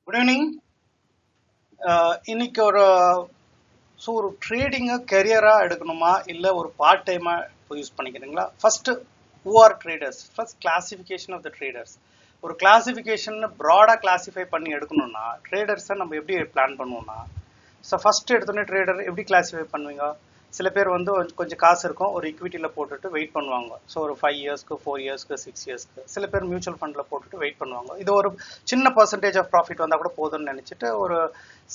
Good evening. இன்னைக்கு ஒரு ட்ரேடிங்கை கெரியராக எடுக்கணுமா இல்லை ஒரு பார்ட் டைமாக யூஸ் பண்ணிக்கிறீங்களா? First who are traders, first classification of the traders. ஒரு கிளாசிஃபிகேஷன் ப்ராடாக கிளாசிஃபை பண்ணி எடுக்கணும்னா ட்ரேடர்ஸை நம்ம எப்படி பிளான் பண்ணுவோம்னா, ஸோ ஃபர்ஸ்ட் எடுத்தோடனே ட்ரேடர் எப்படி கிளாசிஃபை பண்ணுவீங்க? சில பேர் கொஞ்சம் காசு இருக்கும், ஒரு ஈக்விட்டியில் போட்டுட்டு வெயிட் பண்ணுவாங்க. ஸோ ஒரு 5 இயர்ஸ்க்கு 4 இயர்ஸ்க்கு 6 இயர்ஸ்க்கு. சில பேர் மியூச்சுவல் ஃபண்டில் போட்டுட்டு வெயிட் பண்ணுவாங்க. இது ஒரு சின்ன பர்சன்டேஜ் ஆஃப் ப்ராஃபிட் வந்தால் கூட போதும்னு நினச்சிட்டு ஒரு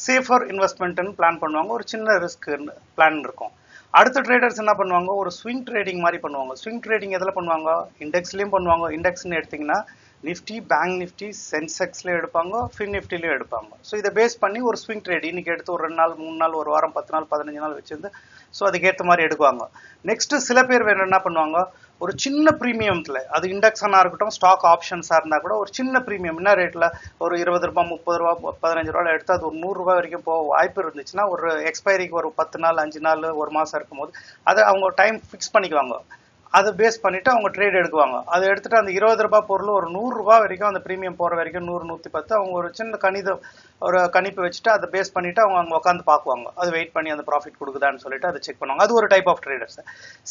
சேஃபர் இன்வெஸ்ட்மெண்ட்னு பிளான் பண்ணுவாங்க. ஒரு சின்ன ரிஸ்க் பிளான் இருக்கும். அடுத்த ட்ரேடர்ஸ் என்ன பண்ணுவாங்க, ஒரு ஸ்விங் ட்ரேடிங் மாதிரி பண்ணுவாங்க. ஸ்விங் ட்ரேடிங் எதில் பண்ணுவாங்க? இண்டெக்ஸ்லேயும் பண்ணுவாங்க. இண்டெக்ஸ்னு எடுத்திங்கன்னா நிஃப்டி, பேங்க் நிஃப்டி, சென்செக்ஸ்லேயும் எடுப்பாங்க, ஃபின் நிஃப்டிலையும் எடுப்பாங்க. ஸோ இதை பேஸ் பண்ணி ஒரு ஸ்விங் ட்ரேட் இன்னைக்கு எடுத்து ஒரு 2 நாள் 3 நாள் ஒரு வாரம் 10 நாள் 15 நாள் வச்சிருந்து ஸோ அதுக்கேற்ற மாதிரி எடுக்குவாங்க. நெக்ஸ்ட் சில பேர் வேறு என்ன பண்ணுவாங்க, ஒரு சின்ன ப்ரீமியத்தில், அது இண்டெக்ஸாக இருக்கட்டும் ஸ்டாக் ஆப்ஷன்ஸாக இருந்தால் கூட ஒரு சின்ன ப்ரீமியம் என்ன ரேட்டில் ஒரு 20 ரூபா 30 ரூபா 15 ரூபாயில் எடுத்து அது ஒரு 100 ரூபா வரைக்கும் போக வாய்ப்பு இருந்துச்சுன்னா, ஒரு எக்ஸ்பைரிக்கு ஒரு 10 நாள் 5 நாள் ஒரு மாதம் இருக்கும்போது அதை அவங்க டைம் ஃபிக்ஸ் பண்ணிக்குவாங்க. அதை பேஸ் பண்ணிட்டு அவங்க ட்ரேட் எடுக்குவாங்க. அதை எடுத்துட்டு அந்த 20 ரூபாய் பொருள் ஒரு 100 ரூபாய் வரைக்கும் அந்த ப்ரீமியம் போற வரைக்கும் 100 110 அவங்க ஒரு சின்ன ஒரு கணிப்பு வச்சுட்டு அதை பேஸ் பண்ணிட்டு அவங்க உட்காந்து பார்க்குவாங்க. அது வெயிட் பண்ணி அந்த ப்ராஃபிட் கொடுக்குதான்னு சொல்லிட்டு அதை செக் பண்ணுவாங்க. அது ஒரு டைப் ஆஃப் ட்ரேடர்ஸ்.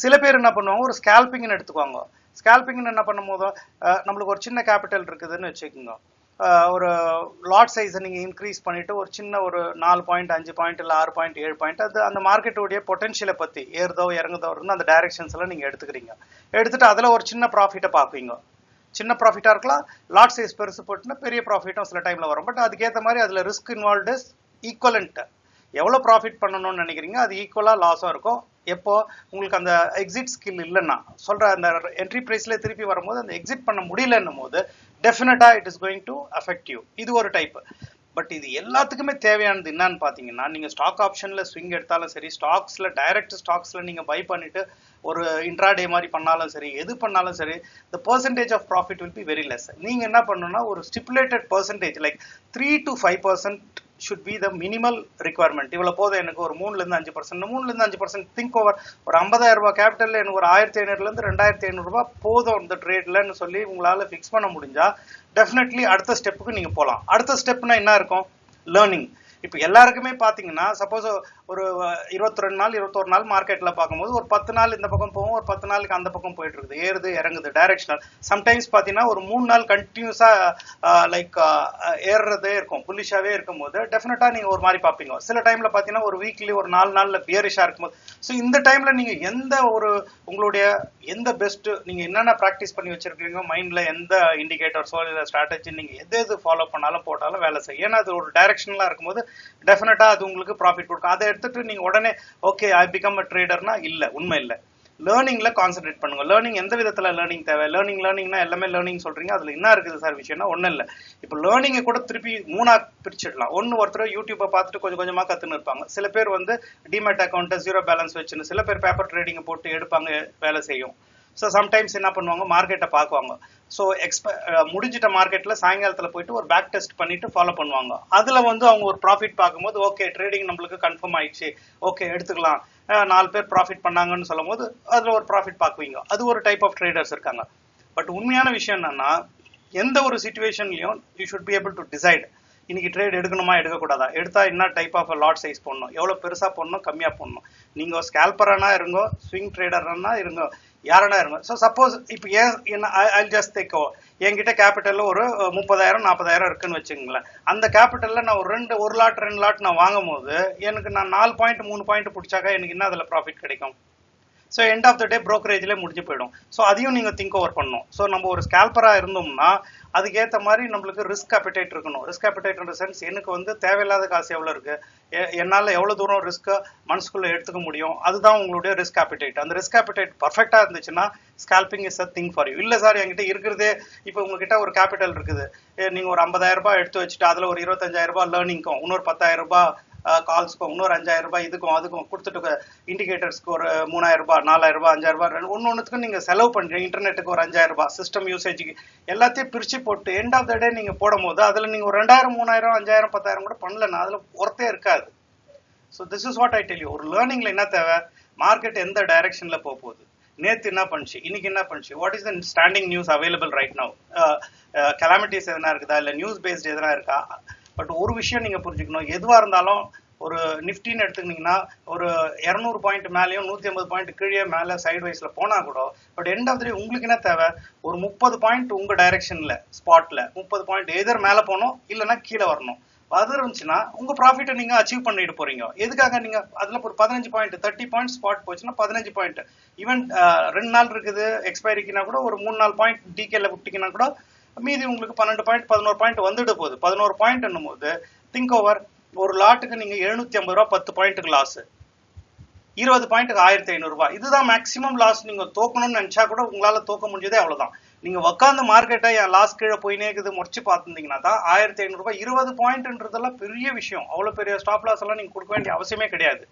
சில பேர் என்ன பண்ணுவாங்க, ஒரு ஸ்கேல்பிங்னு எடுத்துக்குவாங்க. ஸ்கேல்பிங்னு என்ன பண்ணும்போது நம்மளுக்கு ஒரு சின்ன கேபிட்டல் இருக்குதுன்னு வச்சுக்கோங்க. ஒரு லாட் சைஸை நீங்கள் இன்க்ரீஸ் பண்ணிட்டு ஒரு சின்ன ஒரு 4 பாயிண்ட் 5 பாயிண்ட் இல்லை 6 பாயிண்ட் 7 பாயிண்ட் அது அந்த மார்க்கெட்டுடைய பொட்டன்ஷியலை பற்றி ஏறுதோ இறங்குதோ இருந்து அந்த டைரக்ஷன்ஸ் எல்லாம் நீங்கள் எடுத்துக்கிறீங்க. எடுத்துட்டு அதில் ஒரு சின்ன ப்ராஃபிட்டை பார்ப்பீங்க. சின்ன ப்ராஃபிட்டாக இருக்கலாம், லாட் சைஸ் பெருசு போட்டுன்னா பெரிய ப்ராஃபிட்டும் சில டைமில் வரும். பட் அதுக்கேற்ற மாதிரி அதில் ரிஸ்க் இன்வால்வ்டு ஈக்குவலண்ட். எவ்வளோ ப்ராஃபிட் பண்ணணும்னு நினைக்கிறீங்க அது ஈக்குவலாக லாஸும் இருக்கும். எப்போ உங்களுக்கு அந்த எக்ஸிட் ஸ்கில் இல்லைன்னா, சொல்கிற அந்த என்ட்ரி ப்ரைஸில் திருப்பி வரும்போது அந்த எக்ஸிட் பண்ண முடியலன்னும் போது டெஃபினட்டா it is going to affect you. இது ஒரு டைப். பட் இது எல்லாத்துக்குமே தேவையானது என்னன்னு பார்த்தீங்கன்னா, நீங்கள் ஸ்டாக் ஆப்ஷனில் ஸ்விங் எடுத்தாலும் சரி, ஸ்டாக்ஸில் டைரக்ட் ஸ்டாக்ஸில் நீங்கள் பை பண்ணிட்டு ஒரு இன்ட்ராடே மாதிரி பண்ணாலும் சரி, எது பண்ணாலும் சரி, the percentage of profit will be very less. நீங்கள் என்ன பண்ணணும்னா ஒரு stipulated percentage like 3 to 5% should be the minimal requirement. இவ்வளோ போதும் எனக்கு ஒரு 3-5%, 3-5% திங்க் ஓவர். ஒரு 50,000 ரூபாய் கேபிட்டலில் எனக்கு ஒரு 1500 2500 ரூபாய் போதும் இந்த ட்ரேட்லன்னு சொல்லி உங்களால் ஃபிக்ஸ் பண்ண முடிஞ்சா டெஃபினெட்லி அடுத்த ஸ்டெப்புக்கு நீங்கள் போகலாம். அடுத்த ஸ்டெப்னா என்ன இருக்கும்? லேர்னிங். இப்போ எல்லாருக்குமே பார்த்தீங்கன்னா சப்போஸ் ஒரு 22 நாள் 21 நாள் மார்க்கெட்டில் பார்க்கும்போது ஒரு 10 நாள் இந்த பக்கம் போகும், ஒரு 10 நாளுக்கு அந்த பக்கம் போயிட்டு இருக்குது, ஏறுது இறங்குது டைரக்ஷனல். சம்டைம்ஸ் பார்த்தீங்கன்னா ஒரு 3 நாள் கண்டினியூஸாக லைக் ஏறுறதே இருக்கும், புல்லிஷாகவே இருக்கும்போது டெஃபினட்டாக நீங்கள் ஒரு மாதிரி பார்ப்பீங்க. சில டைமில் பார்த்தீங்கன்னா ஒரு வீக்லி ஒரு 4 நாளில் பியரிஷாக இருக்கும்போது, ஸோ இந்த டைமில் நீங்கள் எந்த ஒரு உங்களுடைய எந்த பெஸ்ட் நீங்கள் என்னென்ன ப்ராக்டிஸ் பண்ணி வச்சிருக்கீங்க மைண்டில், எந்த இண்டிகேட்டர்ஸோ இல்லை ஸ்ட்ராட்டஜி நீங்கள் எது ஃபாலோ பண்ணாலும் போட்டாலும் வேலை செய்யும். ஏன்னா அது ஒரு டைரக்ஷனலாக இருக்கும்போது டெஃபினட்டா அது உங்களுக்கு ப்ராஃபிட் கொடுக்கும். அதை எடுத்துட்டு நீங்க உடனே ஓகே ஐ பிகம் அ ட்ரேடர்னா இல்ல, உண்மை இல்லை. லேர்னிங்ல கான்சென்ட்ரேட் பண்ணுங்க. லேர்னிங் எந்த விதத்துல லேர்னிங் தேவை? லேர்னிங்னா எல்லாமே லேர்னிங் சொல்றீங்க, அதுல என்ன இருக்குது சார் விஷயம்னா ஒன்றும் இல்லை. இப்போ லேர்னிங்கை கூட திருப்பி 3ஆ பிரிச்சிடலாம். ஒருத்தர் யூடியூப்பை பார்த்துட்டு கொஞ்சம் கொஞ்சமா கத்துன்னு இருப்பாங்க. சில பேர் டிமேட் அக்கௌண்ட் 0 பேலன்ஸ் வச்சுன்னு, சில பேர் பேப்பர் ட்ரேடிங்கை போட்டு எடுப்பாங்க, வேலை செய்யும். ஸோ சம்டைம்ஸ் என்ன பண்ணுவாங்க, மார்க்கெட்டை பார்க்குவாங்க. ஸோ முடிஞ்சிட்ட மார்க்கெட்டில் சாயங்காலத்தில் போயிட்டு ஒரு பேக் டெஸ்ட் பண்ணிட்டு ஃபாலோ பண்ணுவாங்க. அதில் அவங்க ஒரு ப்ராஃபிட் பார்க்கும்போது ஓகே ட்ரேடிங் நம்மளுக்கு கன்ஃபார்ம் ஆயிடுச்சு, ஓகே எடுத்துக்கலாம், 4 பேர் ப்ராஃபிட் பண்ணாங்கன்னு சொல்லும் போது அதில் ஒரு ப்ராஃபிட் பார்க்குவீங்க. அது ஒரு டைப் ஆஃப் ட்ரேடர்ஸ் இருக்காங்க. பட் உண்மையான விஷயம் என்னன்னா, எந்த ஒரு சுச்சுவேஷன்லையும் you should be able to decide இன்னைக்கு ட்ரேட் எடுக்கணுமா எடுக்கக்கூடாதா, எடுத்தா என்ன டைப் ஆஃப் லாட் சைஸ் போடணும், எவ்வளோ பெருசாக போடணும் கம்மியாக போடணும். நீங்கள் ஸ்கேல்பரானா இருங்கோ, ஸ்விங் ட்ரேடர்னா இருங்கோ, யாரனா இருங்க. ஸோ சப்போஸ் இப்போ ஐ ஜஸ்ட் தேக்கோ என்கிட்ட கேபிட்டலில் ஒரு 30,000 40,000 இருக்குன்னு வச்சுங்களேன். அந்த கேபிட்டலில் நான் ஒரு லாட் 2 லாட் நான் வாங்கும் போது எனக்கு நான் 4 பாயிண்ட் 3 பாயிண்ட் பிடிச்சாக்கா எனக்கு என்ன அதில் ப்ராஃபிட் கிடைக்கும்? ஸோ எண்ட் ஆஃப் த டே ப்ரோக்கரேஜ்லேயே முடிஞ்சு போயிடும். ஸோ அதையும் நீங்கள் திங்க் ஓவர் பண்ணணும். ஸோ நம்ம ஒரு ஸ்கேல்பராக இருந்தோம்னா அதுக்கேற்ற மாதிரி நம்மளுக்கு ரிஸ்க் அப்பிடைட் இருக்கணும். ரிஸ்க் அப்பிடைட் இந்த சென்ஸ் எனக்கு தேவையில்லாத காசு எவ்வளோ இருக்குது, என்னால் எவ்வளோ தூரம் ரிஸ்க்கை மனசுக்குள்ளே எடுத்துக்க முடியும், அதுதான் உங்களுடைய ரிஸ்க் அப்பிடைட். அந்த ரிஸ்க் அப்பிடைட் பர்ஃபெக்டாக இருந்துச்சுன்னா scalping is a thing for you. இல்லை சார் என்கிட்ட இருக்கிறதே இப்போ உங்ககிட்ட ஒரு கேபிட்டல் இருக்குது, நீங்கள் ஒரு 50,000 ரூபாய் எடுத்து வச்சுட்டு அதில் ஒரு 25,000 ரூபாய் லேர்னிங்க்கும், இன்னொரு 10,000 ரூபாய் கால்ஸ்க்கும், இன்னொரு 5,000 ரூபாய் அதுக்கும் கொடுத்துட்டு இண்டிகேட்டர்ஸ்க்கு ஒரு 3,000 ரூபாய் 4,000 ரூபாய் 5,000 ரூபாய் ஒன்றுத்துக்கும் நீங்கள் செலவு பண்ணுறீங்க. இன்டர்நெட்டுக்கு ஒரு 5,000 ரூபாய், சிஸ்டம் யூசேஜுக்கு எல்லாத்தையும் பிரித்து போட்டு எண்ட் ஆஃப் த டே நீங்கள் போடும் போது அதில் நீங்கள் ஒரு 2,000 3,000 5,000 10,000 கூட பண்ணலன்னா அதில் ஒர்த்தே இருக்காது. So this is what I tell you. ஒரு லேர்னிங்ல என்ன தேவை, மார்க்கெட் எந்த டைரக்ஷனில் போகுது, நேற்று என்ன பண்ணுச்சு, இன்னைக்கு என்ன பண்ணுச்சு, what is the standing news available right now, calamities எதனா இருக்குதா, இல்லை நியூஸ் பேஸ்ட் எதனா இருக்கா, பட் ஒரு விஷயம் நீங்க புரிஞ்சுக்கணும், எதுவா இருந்தாலும் ஒரு நிஃப்டின்னு எடுத்துக்கிட்டீங்கன்னா ஒரு 200 பாயிண்ட் மேலேயும் 150 பாயிண்ட் கீழே மேல சைடு வைஸ்ல போனா கூட, பட் எண்ட் ஆஃப் த டே உங்களுக்கு என்ன தேவை, ஒரு 30 பாயிண்ட் உங்க டைரக்ஷன்ல ஸ்பாட்ல 30 பாயிண்ட் எதர் மேல போகணும் இல்லைன்னா கீழே வரணும். அது இருந்துச்சுன்னா உங்க ப்ராஃபிட்டை நீங்க அச்சீவ் பண்ணிட்டு போறீங்க. எதுக்காக நீங்க அதுல ஒரு 15 பாயிண்ட் 30 பாயிண்ட் ஸ்பாட் போச்சுன்னா 15 பாயிண்ட், ஈவன் 2 நாள் இருக்குது எக்ஸ்பைரிக்குன்னா கூட ஒரு 3-4 பாயிண்ட் டிகேல விட்டீங்கன்னா கூட மீதி உங்களுக்கு 12 பாயிண்ட் 11 பாயிண்ட் வந்துட்டு போகுது. 11 பாயிண்ட் என்னும் போது திங்க் ஓவர், ஒரு லாட்டுக்கு நீங்க 750 ரூபாய் 10 பாயிண்ட்டுக்கு லாஸ், 20 பாயிண்ட்டுக்கு 1500 ரூபாய். இதுதான் மேக்சிமம் லாஸ். நீங்க தோக்கணும்னு நினைச்சா கூட உங்களால தோக்க முடிஞ்சதே அவ்வளவுதான். நீங்க உட்காந்து மார்க்கெட்டை என் லாஸ் கீழே போயினே இருக்குது முடிச்சு பார்த்துருந்தீங்கன்னா தான் 1500 ரூபாய். 20 பாயிண்ட்ன்றதெல்லாம் பெரிய விஷயம். அவ்வளவு பெரிய ஸ்டாப் லாஸ் எல்லாம் நீங்க கொடுக்க வேண்டிய அவசியமே கிடையாது.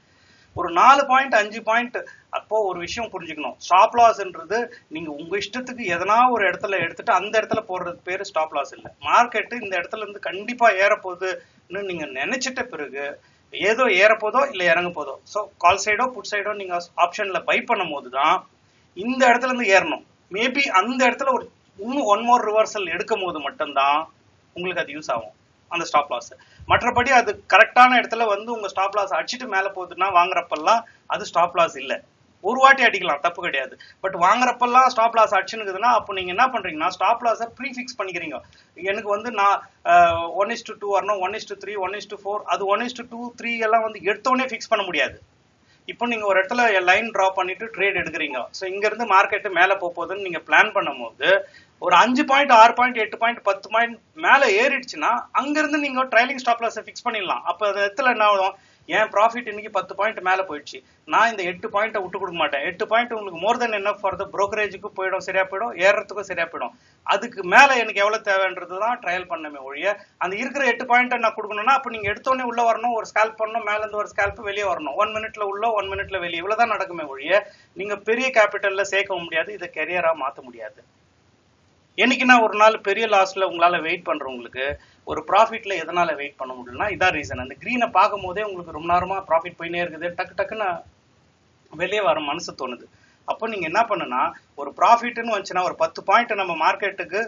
ஒரு 4 பாயிண்ட் 5 பாயிண்ட். அப்போ ஒரு விஷயம் புரிஞ்சுக்கணும், ஸ்டாப் லாஸ்ன்றது நீங்க உங்க இஷ்டத்துக்கு எதனா ஒரு இடத்துல எடுத்துட்டு அந்த இடத்துல போடுறது பேரு ஸ்டாப் லாஸ் இல்லை. மார்க்கெட்டு இந்த இடத்துல இருந்து கண்டிப்பா ஏறப்போகுதுன்னு நீங்க நினைச்சிட்ட பிறகு ஏதோ ஏறப்போதோ இல்ல இறங்க போதோ, ஸோ கால் சைடோ புட் சைடோ நீங்க ஆப்ஷன்ல பை பண்ணும் போதுதான் இந்த இடத்துல இருந்து ஏறணும். மேபி அந்த இடத்துல ஒரு இன்னும் 1 மோர் ரிவர்சல் எடுக்கும் போது மட்டும்தான் உங்களுக்கு அது யூஸ் ஆகும் அந்த ஸ்டாப் லாஸ். மற்றபடி அது கரெக்டான இடத்துல வந்து உங்க ஸ்டாப் லாஸ் அடிச்சுட்டு மேல போகுதுன்னா வாங்குறப்பெல்லாம் அது ஸ்டாப் லாஸ் இல்லை. ஒரு வாட்டி அடிக்கலாம், தப்பு கிடையாது. பட் வாங்குறப்பெல்லாம் ஸ்டாப் லாஸ் அடிச்சுனுக்குதுன்னா அப்போ நீங்க என்ன பண்றீங்கன்னா ஸ்டாப் லாஸை ப்ரீஃபிக்ஸ் பண்ணிக்கிறீங்க. எனக்கு வந்து நான் 1:2 வரணும், 1:3, 1:4, அது 1:2, 3 எல்லாம் வந்து எடுத்தோடனே ஃபிக்ஸ் பண்ண முடியாது. இப்போ நீங்க ஒரு இடத்துல லைன் டிரா பண்ணிட்டு ட்ரேட் எடுக்கிறீங்க. ஸோ இங்க இருந்து மார்க்கெட் மேல போகுதுன்னு நீங்க பிளான் பண்ணும் போது ஒரு 5 பாயிண்ட் 6 பாயிண்ட் 8 பாயிண்ட் 10 பாயிண்ட் மேல ஏறிடுச்சுன்னா அங்க இருந்து நீங்க ட்ரைலிங் ஸ்டாப் லாஸ் ஃபிக்ஸ் பண்ணிடலாம். அப்ப அந்த இடத்துல என்ன ஆகும், என் ப்ராஃபிட் இன்னைக்கு 10 பாயிண்ட் மேல போயிடுச்சு, நான் இந்த 8 பாயிண்ட்டை விட்டு கொடுக்க மாட்டேன். 8 பாயிண்ட் உங்களுக்கு மோர் தென் என்ன ஃபார் த புரோக்கரேஜுக்கு போயிடும், சரியா போயிடும், ஏறத்துக்கும் சரியா போயிடும். அதுக்கு மேல எனக்கு எவ்வளவு தேவைன்றதுதான் ட்ரையல் பண்ணமே ஒழிய அந்த இருக்கிற 8 பாயிண்ட் நான் கொடுக்கணும்னா அப்ப நீங்க எடுத்தோடனே உள்ள வரணும், ஒரு ஸ்கேல்ப் பண்ணணும், மேல இருந்து ஒரு ஸ்கேல்ப் வெளியே வரணும், 1 மினிட்ல உள்ள 1 மினிட்ல வெளியே, இவ்வளவுதான் நடக்குமே ஒழிய நீங்க பெரிய கேபிட்டல்ல சேர்க்க முடியாது, இதை கெரியரா மாத்த முடியாது. என்னைக்குன்னா ஒரு நாள் பெரிய லாஸ்ல உங்களால வெயிட் பண்றவங்களுக்கு ஒரு ப்ராஃபிட்ல எதனால வெயிட் பண்ண முடியலன்னா இதான் ரீசன். அந்த கிரீனை பார்க்கும் போதே உங்களுக்கு ரொம்ப நேரமா ப்ராஃபிட் போயினே இருக்குது, டக்கு டக்குன்னு வெளியே வர மனசு தோணுது. அப்போ நீங்க என்ன பண்ணுன்னா ஒரு ப்ராஃபிட்னு வந்துச்சுன்னா ஒரு 10 பாயிண்ட் நம்ம மார்க்கெட்டுக்கு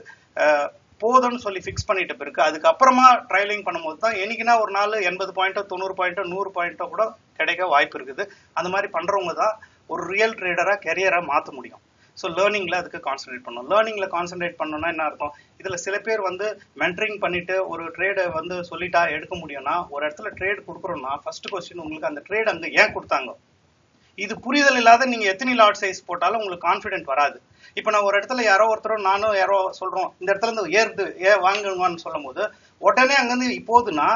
போதும்னு சொல்லி ஃபிக்ஸ் பண்ணிட்ட பிறகு அதுக்கப்புறமா ட்ரைலிங் பண்ணும்போது தான் என்னைக்குன்னா ஒரு நாள் 80 பாயிண்டோ 90 பாயிண்டோ 100 பாயிண்டோ கூட கிடைக்க வாய்ப்பு இருக்குது. அந்த மாதிரி பண்றவங்க தான் ஒரு ரியல் ட்ரேடரா கெரியரா மாற்ற முடியும். ஸோ லேர்னிங்ல அதுக்கு கான்சென்ட்ரேட் பண்ணணும். லேர்னிங்ல கான்சென்ட்ரேட் பண்ணணும்னா என்ன அர்த்தம், இதுல சில பேர் வந்து மென்டரிங் பண்ணிட்டு ஒரு ட்ரேடை வந்து சொல்லிட்டா எடுக்க முடியும்னா, ஒரு இடத்துல ட்ரேட் கொடுக்குறோம்னா ஃபர்ஸ்ட் கொஸ்டின் உங்களுக்கு அந்த ட்ரேட் அங்க ஏன் கொடுத்தாங்க, இது புரிதல் இல்லாத நீங்க எத்தனை லாட் சைஸ் போட்டாலும் உங்களுக்கு கான்ஃபிடென்ட் வராது. இப்போ நான் ஒரு இடத்துல யாரோ ஒருத்தரும் நானும் யாரோ சொல்றோம் இந்த இடத்துல இருந்து ஏறுது வாங்குவான்னு சொல்லும் போது உடனே அங்கிருந்து இப்போதுன்னா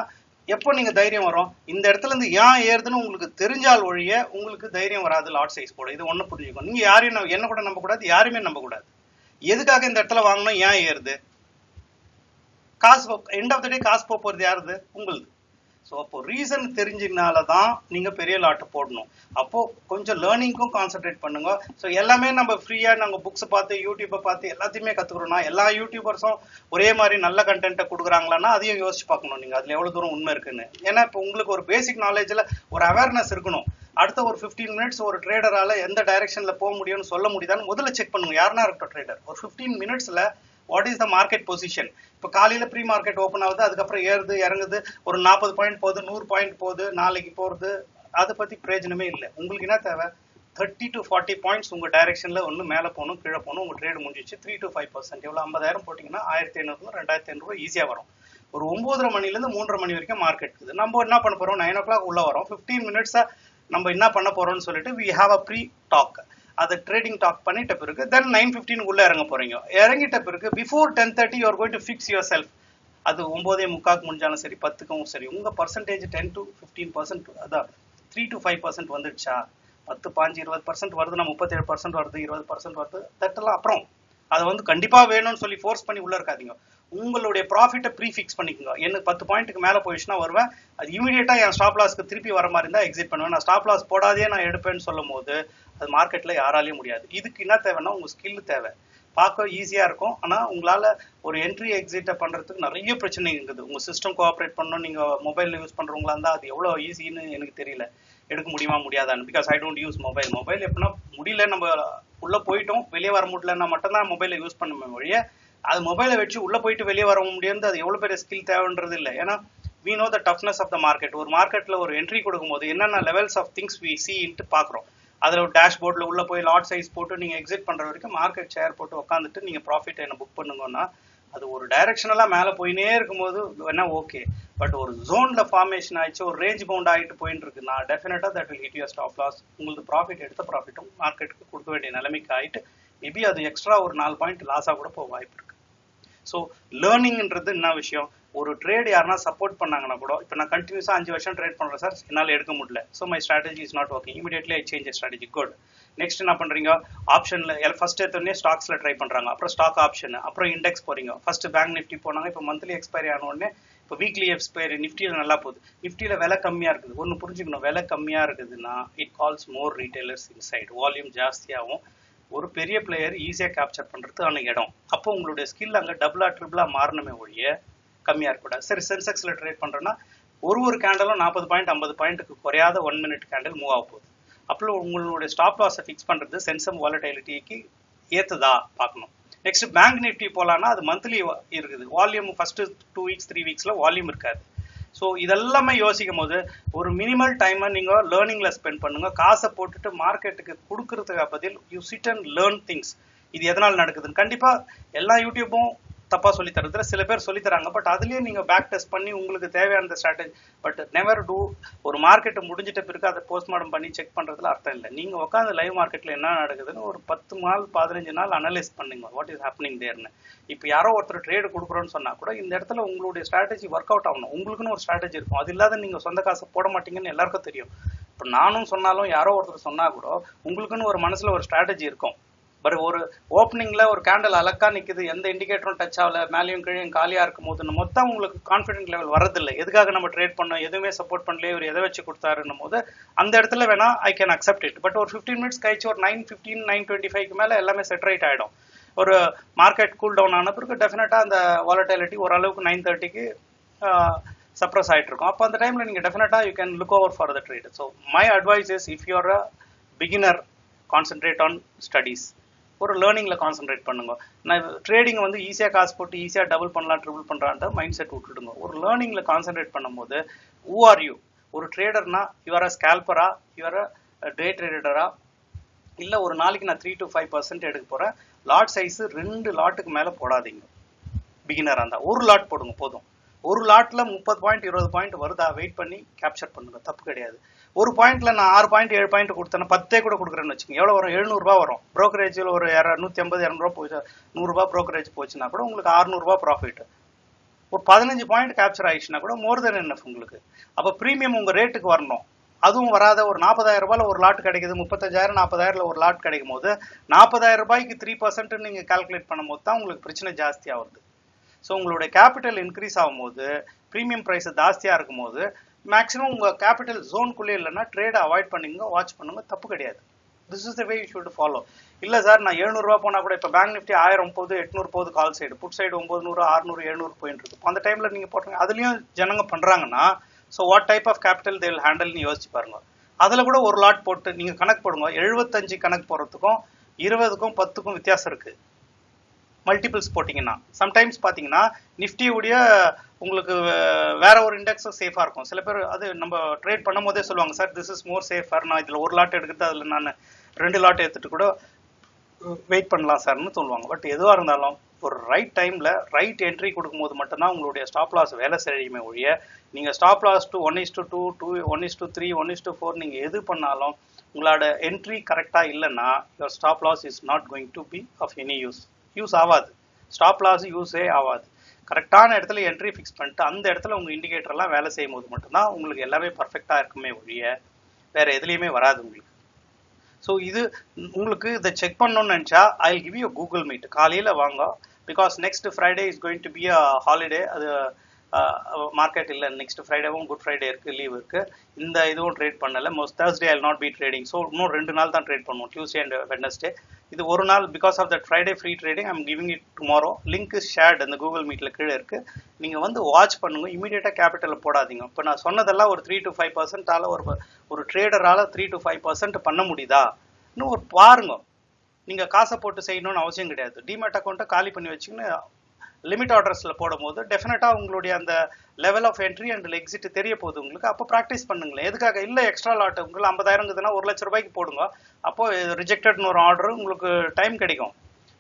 எப்போ நீங்க தைரியம் வரும், இந்த இடத்துல இருந்து ஏன் ஏறுதுன்னு உங்களுக்கு தெரிஞ்சால் ஒழிய உங்களுக்கு தைரியம் வராது லாட் சைஸ் போட. இது ஒண்ணு புரிஞ்சுக்கணும். நீங்க யாரையும் என்ன கூட நம்ப கூடாது, யாருமே நம்ப கூடாது. எதுக்காக இந்த இடத்துல வாங்கணும், ஏன் ஏறுது, காசு எண்ட் ஆஃப் த டே காசு போறது யாருது, உங்களுக்கு. ஸோ அப்போ ரீசன் தெரிஞ்சதுனாலதான் நீங்க பெரிய லாட்டை போடணும். அப்போ கொஞ்சம் லேர்னிங்க்கும் கான்சென்ட்ரேட் பண்ணுங்க. ஸோ எல்லாமே நம்ம ஃப்ரீயா நாங்க புக்ஸ் பார்த்து யூடியூப்பை பார்த்து எல்லாத்தையுமே கத்துக்கிறோம்னா எல்லா யூடியூபர்ஸும் ஒரே மாதிரி நல்ல கண்டென்ட்டை கொடுக்குறாங்களான்னா அதையும் யோசிச்சு பார்க்கணும் நீங்க அதுல எவ்வளவு தூரம் உண்மை இருக்குன்னு. ஏன்னா இப்போ உங்களுக்கு ஒரு பேசிக் நாலேஜ்ல ஒரு அவேர்னஸ் இருக்கணும். அடுத்த ஒரு 15 மினிட்ஸ் ஒரு ட்ரேடரால எந்த டைரக்ஷன்ல போக முடியும்னு சொல்ல முடியுதான்னு முதல்ல செக் பண்ணுங்க. யாருன்னா இருக்கட்டும் ட்ரேடர், ஒரு 15 மினிட்ஸ்ல what is the market position. இப்போ காலையில ப்ரீ மார்க்கெட் ஓப்பன் ஆகுது, அதுக்கப்புறம் ஏறுது இறங்குது, ஒரு 40 பாயிண்ட் போகுது, 100 பாயிண்ட் போகுது, நாளைக்கு போறது, அதை பத்தி பிரயோஜனமே இல்லை. உங்களுக்கு என்ன தேவை, 30 to 40 பாயிண்ட்ஸ் உங்க டைரக்ஷன்ல ஒன்று மேல போகணும் கீழே போகணும், உங்க ட்ரேட் முடிஞ்சிச்சு. 3 to 5% எவ்வளவு, 50,000 போட்டீங்கன்னா 1,500 2,500 ரூபாய் ஈஸியா வரும். ஒரு 9:30 மணில இருந்து 3:30 மணி வரைக்கும் மார்க்கெட் இருக்குது. நம்ம என்ன பண்ண போறோம், 9 o'clock உள்ள வரோம், 15 மினிட்ஸா நம்ம என்ன பண்ண போறோம்னு சொல்லிட்டு we have a pre talk. அதை ட்ரேடிங் டாக் பண்ணிட்ட பிறகு தென் 9:15 உள்ள இறங்க போறீங்க. இறங்கிட்ட பிறகு before 10:30 you are going to fix yourself. அது 9:45 முடிஞ்சாலும் சரி 10க்கும் சரி உங்க பர்சன்டேஜ் 10 to 15%, அதான் 3 to 5% வந்துடுச்சா, 10 5 20% வருதுன்னா 37% வருது, 20% வருது, தட்டெல்லாம் அப்புறம் அதை வந்து கண்டிப்பா வேணும்னு சொல்லி ஃபோர்ஸ் பண்ணி உள்ள இருக்காதீங்க. உங்களுடைய ப்ராஃபிட்டை ப்ரீ ஃபிக்ஸ் பண்ணிக்கோங்க. எனக்கு 10 பாயிண்ட்டுக்கு மேல போயிடுச்சுன்னா வருவேன், அது இமீடியட்டா என் ஸ்டாப் லாஸ்க்கு திருப்பி வர மாதிரி இருந்தா எக்ஸிட் பண்ணுவேன். நான் ஸ்டாப் லாஸ் போடாதே நான் எடுப்பேன்னு சொல்லும் போது அது மார்க்கெட்ல யாராலையும் முடியாது. இதுக்கு என்ன தேவைன்னா உங்க ஸ்கில் தேவை. பார்க்க ஈஸியா இருக்கும், ஆனா உங்களால ஒரு என்ட்ரி எக்ஸிட்டை பண்றதுக்கு நிறைய பிரச்சனை இருக்குது. உங்க சிஸ்டம் கோஆப்ரேட் பண்ணணும். நீங்க மொபைல்ல யூஸ் பண்றவங்களா இருந்தா அது எவ்வளவு ஈஸின்னு எனக்கு தெரியல, எடுக்க முடியுமா முடியாதான்னு. Because I don't use mobile எப்படின்னா முடியல, நம்ம உள்ள போயிட்டோம் வெளியே வர முடியலன்னா மட்டும்தான் மொபைலை யூஸ் பண்ணுமே ஒழிய அது மொபைலை வச்சு உள்ள போயிட்டு வெளியே வர முடியாது. அது எவ்வளவு பெரிய ஸ்கில் தேவைன்றது இல்லை. ஏன்னா we know the toughness of the market. ஒரு மார்க்கெட்ல ஒரு என்ட்ரி கொடுக்கும்போது என்னென்ன levels of things we see ன்ட்டு பார்க்குறோம். அதில் ஒரு டேஷ்போர்டில் உள்ள போய் லாட் சைஸ் போட்டு நீங்கள் எக்ஸிட் பண்ணுற வரைக்கும் மார்க்கெட் ஷேர் போட்டு உட்காந்துட்டு நீங்கள் ப்ராஃபிட் என்ன புக் பண்ணுங்கன்னா அது ஒரு டைரக்ஷனலாக மேலே போயினே இருக்கும்போது வேணா ஓகே. பட் ஒரு ஜோனில் ஃபார்மேஷன் ஆயிடுச்சு, ஒரு ரேஞ்ச் பவுண்ட் ஆகிட்டு போயிட்டு இருக்குன்னா டெஃபினட்டாக that will hit your stop loss. உங்களுக்கு ப்ராஃபிட் எடுத்த ப்ராஃபிட்டும் மார்க்கெட்டுக்கு கொடுக்க வேண்டிய நிலைமைக்கு ஆகிட்டு மேபி அது எக்ஸ்ட்ரா ஒரு 4 பாயிண்ட் லாஸாக கூட போக வாய்ப்பு இருக்கு. ஸோ லேர்னிங்ன்றது என்ன விஷயம், ஒரு ட்ரேட் யாருன்னா சப்போர்ட் பண்ணாங்கன்னா கூட, இப்போ நான் கண்டினியூஸாக 5 வருஷம் ட்ரேட் பண்ணுறேன் சார், என்னால் எடுக்க முடியல, so my strategy is not working, immediately I change strategy, good. Next என்ன பண்ணுறீங்க, ஆப்ஷனில் ஃபர்ஸ்ட் எடுத்தோடனே ஸ்டாக்ஸில் ட்ரை பண்ணுறாங்க, அப்புறம் ஸ்டாக் ஆப்ஷன், அப்புறம் இண்டெக்ஸ் போகிறீங்க. ஃபர்ஸ்ட் பேங்க் நிஃப்டி போனாங்க, இப்போ மந்த்லி எக்ஸ்பைரி ஆன உடனே இப்போ வீக்லி எக்ஸ்பைரி நிஃப்டியில் நல்லா போகுது, நிஃப்டியில் விலை கம்மியாக இருக்குது. ஒன்று புரிஞ்சுக்கணும், விலை கம்மியாக இருக்குதுன்னா it calls more retailers inside, volume ஜாஸ்தியாகவும் ஒரு பெரிய பிளேயர் ஈஸியாக கேப்சர் பண்ணுறதுக்கான இடம். அப்போ உங்களுடைய ஸ்கில் அங்கே டபுளா ட்ரிபிளா மாறணுமே ஒழிய கம்மியாக இருக்கக்கூடாது. சரி, சென்செக்ஸில் ட்ரேட் பண்ணுறோன்னா ஒரு கேண்டலும் 40 பாயிண்ட் 50 பாயிண்ட்டுக்கு குறையாத 1 மினிட் கேண்டில் மூவ் ஆக போகுது. அப்போ உங்களுடைய ஸ்டாப் லாஸை ஃபிக்ஸ் பண்ணுறது சென்சம் வாலடைலிட்டிக்கு ஏற்றுதா பார்க்கணும். நெக்ஸ்ட் பேங்க் நிஃப்டி போகலான்னா அது மந்த்லி இருக்குது, வால்யூம் ஃபர்ஸ்ட் 2 வீக்ஸ் 3 வீக்ஸில் வால்யூம் இருக்காது. ஸோ இதெல்லாமே யோசிக்கும் போது ஒரு மினிமல் டைமை நீங்கள் லேர்னிங்கில் ஸ்பெண்ட் பண்ணுங்க. காசை போட்டுட்டு மார்க்கெட்டுக்கு கொடுக்கறதுக்கு பதில் you sit and learn things. இது எதனால் நடக்குதுன்னு கண்டிப்பாக எல்லா யூடியூப்பும் தப்பாக சொல்லி தரதுல சில பேர் சொல்லி தராங்க. பட் அதுலேயே நீங்கள் பேக் டெஸ்ட் பண்ணி உங்களுக்கு தேவையான ஸ்ட்ராட்டஜி, பட் நெவர் டூ. ஒரு மார்க்கெட்டை முடிஞ்சிட்ட பிறகு அதை போஸ்ட்மார்ட்டம் பண்ணி செக் பண்ணுறதுல அர்த்தம் இல்லை. நீங்கள் உட்காந்து லைவ் மார்க்கெட்டில் என்ன நடக்குதுன்னு ஒரு 10 நாள் 15 நாள் அனலைஸ் பண்ணுங்க, வாட் இஸ் ஹேப்பனிங் தேர்னு. இப்போ யாரோ ஒருத்தர் ட்ரேடு கொடுக்குறோன்னு சொன்னால் கூட இந்த இடத்துல உங்களுடைய ஸ்ட்ராட்டஜி ஒர்க் அவுட் ஆகணும். உங்களுக்குன்னு ஒரு ஸ்ட்ராட்டஜி இருக்கும், அது இல்லாத நீங்கள் சொந்த காசை போட மாட்டீங்கன்னு எல்லாருக்கும் தெரியும். இப்போ நானும் சொன்னாலும் யாரோ ஒருத்தர் சொன்னால் கூட உங்களுக்குன்னு ஒரு மனசில் ஒரு ஸ்ட்ராட்டஜி இருக்கும். பட் ஒரு ஓப்பனிங்ல ஒரு கேண்டல் அலக்கா நிற்குது, எந்த இண்டிகேட்டரும் டச் ஆகல, மேலேயும் கீழே காலியா இருக்கும் போது மொத்தம் உங்களுக்கு கான்ஃபிடென்ட் லெவல் வரதில்லை. எதுக்காக நம்ம ட்ரேட் பண்ணோம், எதுவுமே சப்போர்ட் பண்ணல, இவர் எதை வச்சு கொடுத்தாருன்னும் போது அந்த இடத்துல வேணா I can accept it. But ஒரு 15 மினிட்ஸ் கழிச்சு ஒரு 9:15 9:25க்கு மேலே எல்லாமே செட் ரைட் ஆகிடும். ஒரு மார்க்கெட் கூல் டவுன் ஆன பிறகு டெஃபினட்டாக அந்த வாலட்டிலிட்டி ஓரளவுக்கு 9:30க்கு சப்ரஸ் ஆகிட்டு இருக்கும். அப்போ அந்த டைமில் நீங்கள் டெஃபினட்டாக you can look over for the trade. So my advice is, if you are a beginner, concentrate on studies. ஒரு லேர்னிங்கில் கான்சென்ட்ரேட் பண்ணுங்க. நான் ட்ரேடிங் வந்து ஈஸியாக காசு போட்டு ஈஸியாக டபுள் பண்ணலாம் ட்ரிபிள் பண்ணுறான்ற மைண்ட் செட் விட்டுடுங்க. ஒரு லேர்னிங்கில் கான்சென்ட்ரேட் பண்ணும்போது ஹூ ஆர் யூ, ஒரு ட்ரேடர்னா யூஆர் அ ஸ்கேல்பரா, யூஆர் அ டே ட்ரேடரா, இல்லை ஒரு நாளைக்கு நான் 3 to 5% எடுக்க போகிறேன். லாட் சைஸு 2 லாட்டுக்கு மேலே போடாதீங்க. பிகினராக இருந்தால் ஒரு லாட் போடுங்க போதும். ஒரு லாட்டில் 30 பாயிண்ட் 20 பாயிண்ட் வருதா, வெயிட் பண்ணி கேப்சர் பண்ணுங்க, தப்பு கிடையாது. ஒரு பாயிண்ட்ல நான் 6 பாயிண்ட் 7 பாயிண்ட் கொடுத்தேன்னா 10 கூட கொடுக்குறேன்னு வச்சுக்கோங்க, எவ்வளோ வரும், 700 ரூபா வரும். ப்ரோக்கரேஜில் ஒரு 150 200 ரூபா போச்சு, 100 ரூபா ப்ரோக்கரேஜ் போச்சுன்னா கூட உங்களுக்கு 600 ரூபா ப்ராஃபிட். ஒரு 15 பாயிண்ட் கேப்சர் ஆயிடுச்சுன்னா கூட மோர் தென் என்ன உங்களுக்கு. அப்போ ப்ரீமியம் உங்கள் ரேட்டுக்கு வரணும். அதுவும் வராத ஒரு 40,000 ரூபாயில் ஒரு லாட் கிடைக்குது, 35,000 40,000 ஒரு லாட் கிடைக்கும் போது 40,000 ரூபாய்க்கு 3% நீங்கள் கால்குலேட் பண்ணும் போது தான் உங்களுக்கு பிரச்சனை ஜாஸ்தியாக வருது. ஸோ உங்களுடைய கேபிட்டல் இன்க்ரீஸ் ஆகும்போது, ப்ரீமியம் ப்ரைஸ் ஜாஸ்தியாக இருக்கும் போது மேக்ஸிமம் உங்கள் கேபிட்டல் ஜோனுக்குள்ளே இல்லைன்னா ட்ரேடை அவாய்ட் பண்ணுங்க, வாட்ச் பண்ணுங்க, தப்பு கிடையாது. This is the way you should follow. இல்லை சார் நான் 700 ரூபா போனால் கூட, இப்போ பேங்க் நிஃப்டி 1000 போகுது, 800 போகுது கால் சைடு, புட் சைடு 900 600 700 போயிட்டு இருக்கு. அந்த டைமில் நீங்கள் போட்டுருங்க, அதுலேயும் ஜனங்க பண்ணுறாங்கன்னா so what type of capital they will ஹேண்டில்னு யோசிச்சு பாருங்க. அதில் கூட ஒரு லாட் போட்டு நீங்கள் கணக்கு போடுங்க. 75 கணக்கு போடுறதுக்கும் 20க்கும் 10க்கும் வித்தியாசம் இருக்குது. மல்டிபிள்ஸ் போட்டிங்கன்னா சம்டைம்ஸ் பார்த்தீங்கன்னா நிஃப்டியுடைய உங்களுக்கு வேற ஒரு இண்டெக்ஸும் சேஃபாக இருக்கும். சில பேர் அது நம்ம ட்ரேட் பண்ணும் போதே சொல்லுவாங்க, sir this is more safer, நான் இதில் ஒரு லாட் எடுக்கிறது அதில் நான் 2 லாட் எடுத்துட்டு கூட வெயிட் பண்ணலாம் சார்னு சொல்லுவாங்க. பட் எதுவாக இருந்தாலும் ஒரு ரைட் டைமில் ரைட் என்ட்ரி கொடுக்கும்போது மட்டும்தான் உங்களுடைய ஸ்டாப் லாஸ் வேலை செய்யுமே ஒழிய, நீங்கள் ஸ்டாப் லாஸ் 1:2 1:3 1:4 நீங்கள் எது பண்ணாலும் உங்களோட என்ட்ரி கரெக்டாக இல்லைன்னா your stop loss is not going to be of any use ஆகாது. ஸ்டாப் லாஸ் யூஸே ஆகாது. கரெக்டான இடத்துல என்ட்ரி ஃபிக்ஸ் பண்ணிட்டு அந்த இடத்துல உங்கள் இண்டிகேட்டர்லாம் வேலை செய்யும் போது மட்டும்தான் உங்களுக்கு எல்லாமே பர்ஃபெக்டாக இருக்குமே ஒழிய வேறு எதுலேயுமே வராது உங்களுக்கு. ஸோ இது உங்களுக்கு இதை செக் பண்ணணும்னு நினச்சா I will give you Google meet. காலையில் வாங்க, because next Friday is going to be a holiday. அது மார்க்கெட் இல்லை, நெக்ஸ்ட் ஃப்ரைடேவும் குட் ஃப்ரைடே இருக்குது, லீவ் இருக்குது. இந்த இதுவும் ட்ரேட் பண்ணலை. Most Thursday I will not be trading. So இன்னும் 2 நாள் தான் ட்ரேட் பண்ணுவோம், டியூஸ்டே அண்ட் வெட்னஸ்டே. இது ஒரு நாள் because of that Friday free trading. I'm giving it tomorrow. Link is shared அந்த கூகுள் மீட்டில் கீழே இருக்குது. நீங்கள் வந்து வாட்ச் பண்ணுங்க, இமீடியட்டாக கேபிட்டலில் போடாதீங்க. இப்போ நான் சொன்னதெல்லாம் ஒரு 3 to 5% ஒரு ட்ரேடரால் 3 to 5% பண்ண முடியுதா இன்னும் ஒரு பாருங்க. நீங்கள் காசை போட்டு செய்யணும்னு அவசியம் கிடையாது. டிமேட் அக்கௌண்ட்டை காலி பண்ணி வச்சுக்கின்னு லிமிட் ஆர்டர்ஸில் போடும்போது டெஃபினட்டாக உங்களுடைய அந்த level of entry and exit தெரிய போகுது உங்களுக்கு. அப்போ ப்ராக்டிஸ் பண்ணுங்களேன். எதுக்காக இல்லை எக்ஸ்ட்ரா லாட் உங்களுக்கு 50,000 இருக்குதுன்னா 1,00,000 ரூபாய்க்கு போடுங்க. அப்போ ரிஜெக்டட்னு ஒரு ஆர்டர் உங்களுக்கு டைம் கிடைக்கும்.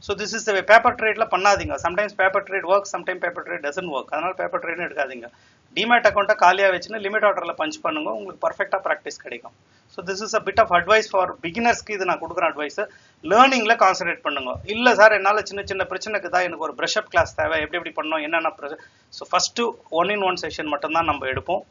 ஸோ திஸ் இஸ் பேப்பர் ட்ரேடில் பண்ணாதீங்க. Sometimes paper trade work, sometime paper trade doesn't work. அதனால பேப்பர் ட்ரேட்னு எடுக்காதீங்க. டிமேட் அக்கௌண்ட்டை காலியாக வச்சுன்னு லிமிட் ஆர்டரில் பஞ்ச் பண்ணுங்க, உங்களுக்கு பர்ஃபெக்டாக ப்ராக்டிஸ் கிடைக்கும். So this is a bit of advice for பிகினர்ஸ்க்கு. இது நான் கொடுக்குற அட்வைஸ். லேர்னிங்கில் கான்சன்ட்ரேட் பண்ணுங்க. இல்லை சார் என்னால் சின்ன சின்ன பிரச்சனைக்கு தான் எனக்கு ஒரு ப்ரஷ் அப் கிளாஸ் தேவை, எப்படி பண்ணணும் என்னென்ன. ஸோ ஃபஸ்ட்டு 1-in-1 செஷன் மட்டும்தான் நம்ம எடுப்போம்.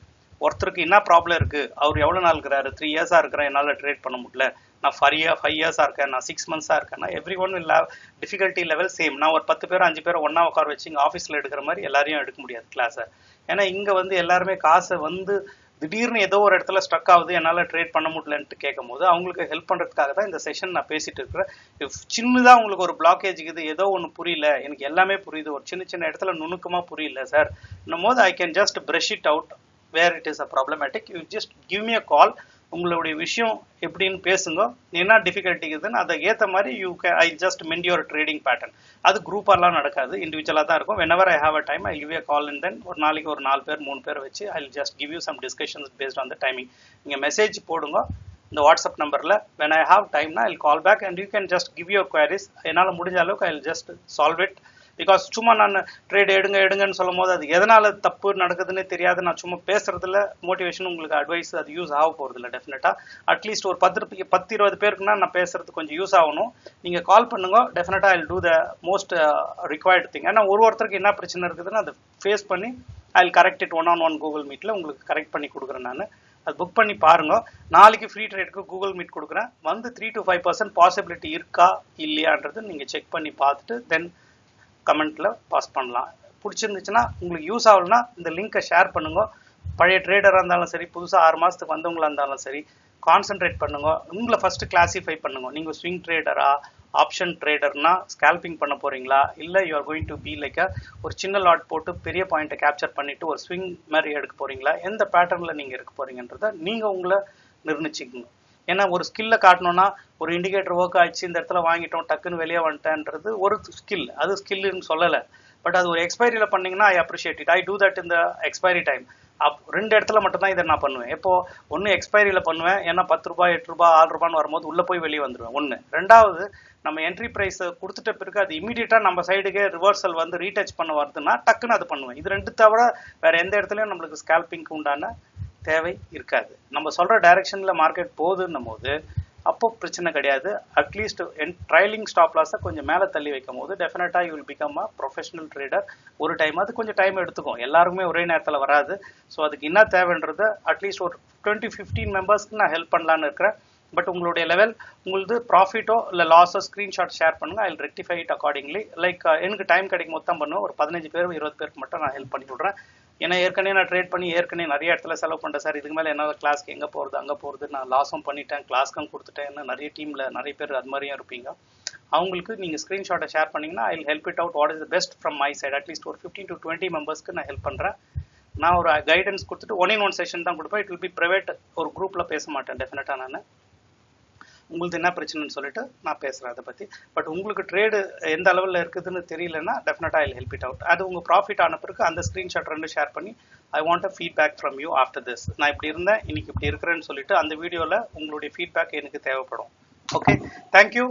ஒருத்தருக்கு என்ன ப்ராப்ளம் இருக்குது, அவர் எவ்வளோ நாள் இருக்கிறாரு, 3 இயர்ஸாக இருக்கிறேன் என்னால் ட்ரேட் பண்ண முடியல, நான் 5 இயர்ஸாக இருக்கேன், நான் 6 monthsஆக இருக்கேன், every one will have difficulty level same. நான் ஒரு 10 பேர் 5 பேர் ஒன்றா உட்கார வச்சு இங்கே ஆஃபீஸில் எடுக்கிற மாதிரி எல்லாரையும் எடுக்க முடியாது கிளாஸை. ஏன்னா இங்கே எல்லாருமே காசை திடீர்னு ஏதோ ஒரு இடத்துல ஸ்ட்ரக் ஆகுது, என்னால் ட்ரேட் பண்ண முடியலன்ட்டு கேட்கும் போது அவங்களுக்கு ஹெல்ப் பண்ணுறதுக்காக தான் இந்த செஷன் நான் பேசிட்டு இருக்கிறேன். சின்னதாக உங்களுக்கு ஒரு பிளாக்கேஜ் இருக்குது, ஏதோ ஒன்று புரியல, எனக்கு எல்லாமே புரியுது, ஒரு சின்ன சின்ன இடத்துல நுணுக்கமாக புரியல சார் போது I can just brush it out where it is a problematic. You just give me a call. உங்களுடைய விஷயம் எப்படின்னு பேசுங்க, என்ன டிஃபிகல்ட்டி இருக்குதுன்னு அதை ஏற்ற மாதிரி I just mend your trading pattern. அது குரூப்பாலாம் நடக்காது, இண்டிவிஜுவலாக தான் இருக்கும். Whenever I have a time I give you call and then ஒரு நாளைக்கு ஒரு 4 பேர் 3 பேர் வச்சு I just give you some discussions based on the timing. நீங்கள் மெசேஜ் போடுங்க இந்த வாட்ஸ்அப் நம்பரில். வென் ஐ ஹாவ் டைம்னா I call back and you can just give your queries. என்னால் முடிஞ்ச அளவுக்கு I just solve it. Because சும்மா நான் ட்ரேட் எடுங்கன்னு சொல்லும் போது அது எதனால தப்பு நடக்குதுன்னு தெரியாது. நான் சும்மா பேசுறதுல மோட்டிவேஷன் உங்களுக்கு அட்வைஸ் அது யூஸ் ஆக போகிறது இல்லை. டெஃபினட்டா அட்லீஸ்ட் ஒரு 10-20 பேருக்குன்னா நான் பேசுறது கொஞ்சம் யூஸ் ஆகணும். நீங்கள் கால் பண்ணுங்க, டெஃபினட்டா I will do the most required thing. ஏன்னா ஒருத்தருக்கு என்ன பிரச்சனை இருக்குதுன்னு அதை ஃபேஸ் பண்ணி I will correct it 1-on-1 Google மீட்டில் உங்களுக்கு கரெக்ட் பண்ணி கொடுக்குறேன். நான் அது புக் பண்ணி பாருங்க. நாளைக்கு ஃப்ரீ ட்ரேடுக்கு கூகுள் மீட் கொடுக்குறேன். 3 to 5% பாசிபிலிட்டி இருக்கா இல்லையான்றது நீங்கள் செக் பண்ணி பார்த்துட்டு தென் கமெண்ட்ல பாஸ் பண்ணலாம். பிடிச்சிருந்துச்சுன்னா உங்களுக்கு யூஸ் ஆகலன்னா இந்த லிங்கை ஷேர் பண்ணுங்க. பழைய ட்ரேடராக இருந்தாலும் சரி, புதுசாக 6 மாதத்துக்கு வந்தவங்களா இருந்தாலும் சரி, கான்சென்ட்ரேட் பண்ணுங்க. உங்களை ஃபர்ஸ்ட் கிளாசிஃபை பண்ணுங்க. நீங்கள் ஸ்விங் ட்ரேடரா, ஆப்ஷன் ட்ரேடர்னா ஸ்கேல்பிங் பண்ண போறீங்களா, இல்லை you are going to be like ஒரு சின்ன லாட் போட்டு பெரிய பாயிண்ட்டை கேப்சர் பண்ணிட்டு ஒரு ஸ்விங் மாதிரி எடுக்க போறீங்களா, எந்த பேட்டர்னில் நீங்கள் எடுக்க போறீங்கன்றத நீங்கள் உங்களை நிர்ணயிச்சுக்கணும். ஏன்னா ஒரு ஸ்கில்லை காட்டணும்னா ஒரு இண்டிகேட்டர் ஒர்க் ஆயிடுச்சு, இந்த இடத்துல வாங்கிட்டோம், டக்குன்னு வெளியே வந்துட்டேன்றது ஒரு ஸ்கில். அது ஸ்கில்லுன்னு சொல்லலை. பட் அது ஒரு எக்ஸ்பைரியில் பண்ணீங்கன்னா I appreciate it. I do that இந்த எக்ஸ்பைரி டைம். 2 இடத்துல மட்டும் தான் இதை நான் பண்ணுவேன். இப்போ ஒன்று எக்ஸ்பைரியில் பண்ணுவேன், ஏன்னா 10 ரூபாய் 8 ரூபாய் 6 ரூபான்னு வரும்போது உள்ளே போய் வெளியே வந்துடுவேன். ஒன்று. ரெண்டாவது, நம்ம என்ட்ரி ப்ரைஸ் கொடுத்துட்ட பிறகு அது இமீடியட்டாக நம்ம சைடுக்கே ரிவர்சல் ரீடச் பண்ண வருதுன்னா டக்குன்னு அது பண்ணுவேன். இது 2 தவிர வேற எந்த இடத்துலையும் நம்மளுக்கு ஸ்கேல்பிங்க்கு உண்டான தேவை இருக்காது. நம்ம சொல்ற டைரக்ஷன்ல மார்க்கெட் போகுதுன்னும் போது அப்போ பிரச்சனை கிடையாது. அட்லீஸ்ட் ட்ரைலிங் ஸ்டாப் லாஸை கொஞ்சம் மேலே தள்ளி வைக்கும் போது டெஃபினட்டா you will become a professional trader. ஒரு டைம் அது கொஞ்சம் டைம் எடுத்துக்கும், எல்லாருக்குமே ஒரே நேரத்தில் வராது. ஸோ அதுக்கு என்ன தேவைன்றது அட்லீஸ்ட் ஒரு 20-15 மெம்பர்ஸ்க்கு நான் ஹெல்ப் பண்ணலான்னு இருக்கிறேன். பட் உங்களுடைய லெவல், உங்களது ப்ராஃபிட்டோ இல்லை லாஸோ ஸ்க்ரீன்ஷாட் ஷேர் பண்ணுங்க. I will rectify it accordingly. Like எனக்கு டைம் கிடைக்கும் மொத்தம் பண்ணுவேன். ஒரு 15 பேர் 20 பேருக்கு மட்டும் நான் ஹெல்ப் பண்ணி விடுறேன். ஏன்னா ஏற்கனவே நான் ட்ரேட் பண்ணி நிறைய இடத்துல செலவு பண்ணுறேன் சார். இதுக்கு மேலே என்னால் கிளாஸ்க்கு எங்கே போகிறது அங்கே போகிறது, நான் லாஸும் பண்ணிட்டேன், கிளாஸ்க்கும் கொடுத்துட்டேன். நிறைய டீமில் நிறைய பேர் அது மாதிரியும் இருப்பீங்க. அவங்களுக்கு நீங்கள் ஸ்க்ரீன்ஷாட்டை ஷேர் பண்ணிங்கன்னா I will help it out. What is the best from my side. At least ஒரு 15 to 20 மெம்பர்ஸ்க்கு நான் ஹெல்ப் பண்ணுறேன். நான் ஒரு கைடன்ஸ் கொடுத்துட்டு 1-in-1 செஷன் தான் கொடுப்பேன். It will be private. ஒரு குரூப்பில் பேச மாட்டேன் டெஃபினட்டாக. நான் உங்களுக்கு என்ன பிரச்சனைன்னு சொல்லிட்டு நான் பேசுகிறேன் அதை பற்றி. பட் உங்களுக்கு ட்ரேடு எந்த அளவில் இருக்குதுன்னு தெரியலன்னா டெஃபினட்டாக ஐ ஹெல்ப் இட் அவுட். அது உங்கள் ப்ராஃபிட் ஆன பிறகு அந்த ஸ்க்ரீன்ஷாட் 2 ஷேர் பண்ணி I want a feedback from you after this. நான் இப்படி இருந்தேன், இன்னைக்கு இப்படி இருக்கிறேன்னு சொல்லிட்டு அந்த வீடியோவில் உங்களுடைய ஃபீட்பேக் எனக்கு தேவைப்படும். Okay, thank you.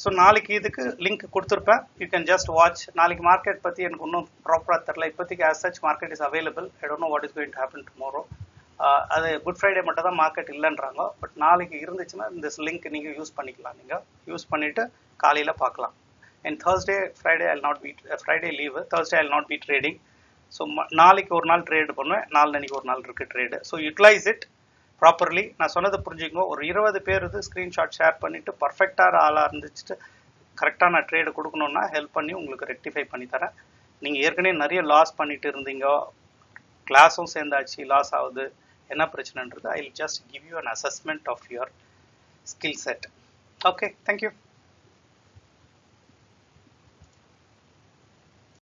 ஸோ நாளைக்கு இதுக்கு லிங்க் கொடுத்துருப்பேன். You can just watch. நாளைக்கு மார்க்கெட் பற்றி எனக்கு இன்னும் ப்ராப்பராக தெரில. இப்போதைக்கு as such market is available. I don't know what is going to happen tomorrow. அது குட் ஃப்ரைடே மட்டும் தான் மார்க்கெட் இல்லைன்றாங்க. பட் நாளைக்கு இருந்துச்சுன்னா இந்த லிங்க் நீங்கள் யூஸ் பண்ணிக்கலாம். நீங்கள் யூஸ் பண்ணிவிட்டு காலையில் பார்க்கலாம். And Thursday, Friday I'll not be, Friday leave, Thursday I'll not be trading. So நாளைக்கு ஒரு நாள் ட்ரேடு பண்ணுவேன், நாளைக்கு ஒரு நாள் இருக்குது trade. So utilise it properly. நான் சொன்னதை புரிஞ்சுக்கோ. ஒரு 20 பேர் ஸ்க்ரீன்ஷாட் ஷேர் பண்ணிவிட்டு பர்ஃபெக்டாக ஆளாக இருந்துச்சுட்டு கரெக்டாக நான் ட்ரேடு கொடுக்கணுன்னா ஹெல்ப் பண்ணி உங்களுக்கு ரெக்டிஃபை பண்ணி தரேன். நீங்கள் ஏற்கனவே நிறைய லாஸ் பண்ணிட்டு இருந்தீங்க, கிளாஸும் சேர்ந்தாச்சு, லாஸ் ஆகுது, என்ன பிரச்சனைன்றது I will just give you an assessment of your skill set. Okay, thank you.